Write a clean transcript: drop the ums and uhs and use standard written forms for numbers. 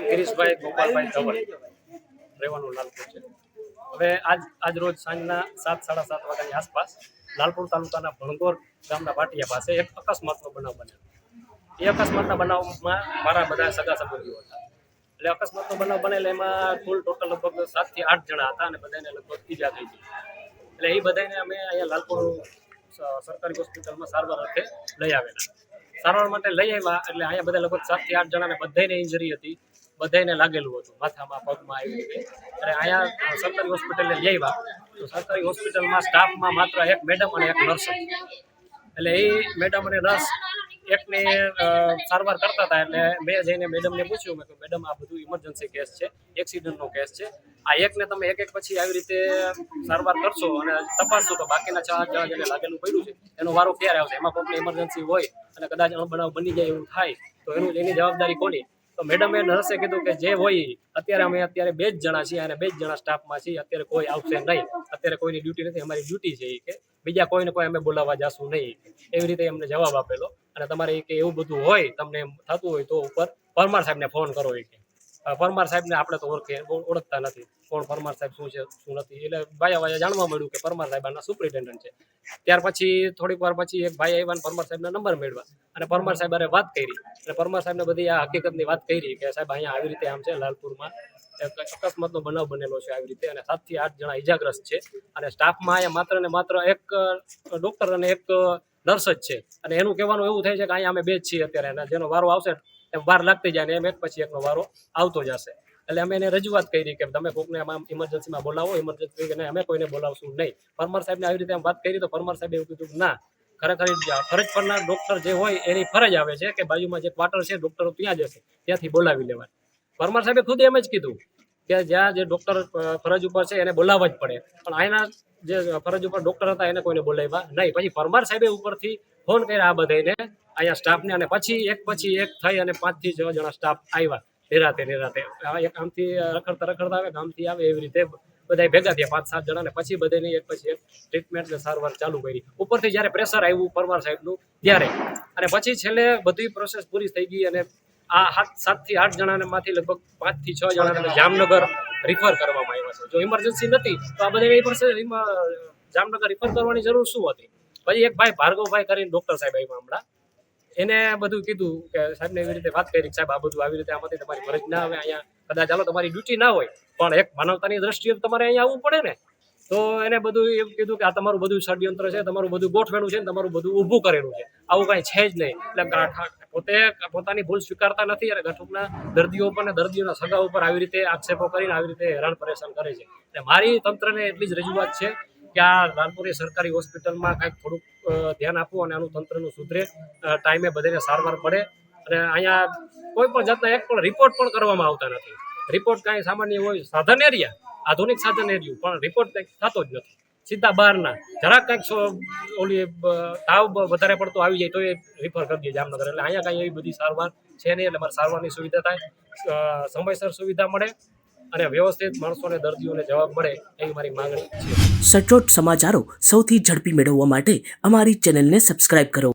નામ ગિરીશભાઈ ગોપાલભાઈ ધવલ, રહેવાનું લાલપુર છે. હવે આજ રોજ સાંજના 7:30 વાગ્યાની આસપાસ લાલપુર તાલુકાના ભણગોર ગામના પાટિયા પાસે એક અકસ્માતનો બનાવ બન્યો. એ અકસ્માતના બનાવમાં મારા બધા સગા સંબંધીઓ હતા. એટલે અકસ્માતનો બનાવ બનેલો એમાં કુલ ટોટલ લગભગ 7 થી 8 જણા હતા અને બધાને લગભગ ઈજા થઈ ગઈ. એટલે એ બધાને અમે અહીંયા લાલપુર સરકારી હોસ્પિટલમાં સારવાર અર્થે લઈ આવેલા. સારવાર માટે લઈ આવ્યા એટલે અહીંયા બધા લગભગ 7 થી 8 જણાને બધાને ઇન્જરી હતી, બધાને લાગેલું હતું માથામાં, પગમાં, એવી રીતે. અને અહીંયા સરકારી હોસ્પિટલે લઈ આવ્યા તો સરકારી હોસ્પિટલમાં સ્ટાફમાં માત્ર એક મેડમ અને એક નર્સ હતી. એટલે એ મેડમ અને નર્સ એકને સારવાર કરતા હતા. એટલે મેં જઈને મેડમને પૂછ્યું, મેં કહ્યું મેડમ આ બધું ઇમરજન્સી કેસ છે, એક્સિડન્ટનો કેસ છે, આ એકને તમે એક પછી આવી રીતે સારવાર કરશો અને તપાસશો તો બાકીના 4 જણા જેને લાગેલું પડ્યું છે એનો વારો ક્યારે આવશે? એમાં કોઈકને ઇમરજન્સી હોય અને કદાચ અણબનાવ બની જાય એવું થાય તો એની જવાબદારી કોની? તો મેડમે નર્સે કીધું કે જે હોય અત્યારે 2 જ જણા છીએ અને 2 જ જણા સ્ટાફમાં છીએ, અત્યારે કોઈ આવશે નહીં, અત્યારે કોઈની ડ્યુટી નથી, અમારી ડ્યુટી છે કે બીજા કોઈને કોઈ અમે બોલાવવા જાશું નહીં. એવી રીતે એમને જવાબ આપેલો. અને તમારે કે એવું બધું હોય, તમને થતું હોય તો ઉપર પરમાર સાહેબને ફોન કરો. કે પરમાર સાહેબને આપણે તો ઓળખતા નથી, કોણ પરમાર સાહેબ, શું છે શું નથી. એટલે ભાઈ જાણવા મળ્યું કે પરમાર સાહેબ આના સુપ્રિન્ટેન્ડન્ટ છે. ત્યાર પછી થોડીક વાર પછી એક ભાઈ આવ્યા, પરમાર સાહેબના નંબર મેળવ્યા અને પરમાર સાહેબ અરે વાત કરી અને પરમાર સાહેબને બધી આ હકીકતની વાત કરી કે સાહેબ અહીંયા આવી રીતે આમ છે, લાલપુરમાં અકસ્માતનો બનાવ બનેલો છે આવી રીતે, અને 7 થી 8 જણા ઈજાગ્રસ્ત છે. અને સ્ટાફમાં અહીંયા માત્ર ને માત્ર એક ડોક્ટર અને એક નર્સ જ છે. અને એનું કહેવાનું એવું થાય છે કે અહીંયા અમે 2 જ છીએ અત્યારે, અને જેનો વારો આવશે એમ વાર લાગતી જાય ને એમ એક પછી એકનો વારો આવતો જશે. એટલે અમે એને રજૂઆત કરી કે તમે કોઈકને આમાં ઇમરજન્સીમાં બોલાવો, ઇમરજન્સી કે અમે કોઈને બોલાવશું નહીં. પરમાર સાહેબને આવી રીતે વાત કરી તો પરમાર સાહેબે એવું કીધું ના, ખરેખર ફરજ પરના ડોક્ટર જે હોય એની ફરજ આવે છે કે બાજુમાં જે ક્વાર્ટર છે ડોક્ટરો ત્યાં જશે, ત્યાંથી બોલાવી લેવાય. પરમાર સાહેબે ખુદ એમ જ કીધું કે જ્યાં જે ડોક્ટર ફરજ ઉપર છે એને બોલાવવા જ પડે, પણ અહીંના જે ફરજ ઉપર ડોક્ટર હતા એને કોઈને બોલાવ્યા નહીં. પછી પરમાર સાહેબે ઉપરથી ફોન કર્યા આ બધાને, અહીંયા સ્ટાફને, અને પછી એક થઈ અને 5 થી 6 જણા સ્ટાફ આવ્યા નિરાતે. એક આમથી રખડતા આવે, ગામથી આવે, એવી રીતે બધા ભેગા થયા 5-7 જણા, ને પછી બધાને એક પછી એક ટ્રીટમેન્ટ ને સારવાર ચાલુ કરી. ઉપરથી જ્યારે પ્રેશર આવ્યું પરમાર સાહેબનું ત્યારે, અને પછી છેલ્લે બધી પ્રોસેસ પૂરી થઈ ગઈ અને આ 7 થી 8 જણાને માંથી લગભગ 5 થી 6 જણાને જામનગર રિફર કરવામાં આવ્યા છે. જો ઇમરજન્સી નથી તો આ બધા જામનગર રિફર કરવાની જરૂર શું હતી? પછી એક ભાઈ ભાર્ગવભાઈ કરીને ડોક્ટર સાહેબ આવ્યા હમણાં, એને બધું કીધું કે સાહેબને એવી રીતે વાત કરી, સાહેબ આ બધું આવી રીતે આમાંથી તમારી ફરજ ના આવે, અહીંયા કદાચ ચાલો તમારી ડ્યુટી ના હોય પણ એક માનવતાની દ્રષ્ટિએ તમારે અહીંયા આવવું પડે ને. તો એને બધું એવું કીધું કે આ તમારું બધું ષડયંત્ર છે, તમારું બધું ગોઠવેલું છે, તમારું બધું ઊભું કરેલું છે, આવું કાંઈ છે જ નહીં. એટલે પોતે પોતાની ભૂલ સ્વીકારતા નથી અને ગઠુકના દર્દીઓ પર ને દર્દીઓના સગા ઉપર આવી રીતે આક્ષેપો કરીને આવી રીતે હેરાન પરેશાન કરે છે. એટલે મારી તંત્રને એટલી જ રજૂઆત છે કે આ લાલપુરી સરકારી હોસ્પિટલમાં કાંઈક થોડુંક ધ્યાન આપવું અને આનું તંત્રનું સુધરે, ટાઈમે બધાને સારવાર પડે. અને અહીંયા કોઈ પણ જાતના એક પણ રિપોર્ટ પણ કરવામાં આવતા નથી. રિપોર્ટ કાંઈ સામાન્ય હોય, સાધન એરિયા, આધુનિક સાધન એરિયું, પણ રિપોર્ટ કંઈક થતો જ નથી. સીધા બહારના જરાક કંઈક ઓલી તાવ વધારે પડતો આવી જાય તો એ રિફર કરી દે જામનગર. એટલે અહીંયા કાંઈ એવી બધી સારવાર છે નહીં. એટલે મારે સારવારની સુવિધા થાય, સમયસર સુવિધા મળે અને વ્યવસ્થિત માણસોને, દર્દીઓને જવાબ મળે એવી મારી માંગણી છે. સચોટ સમાચારો સૌથી ઝડપી મેળવવા માટે અમારી ચેનલને સબસ્ક્રાઇબ કરો.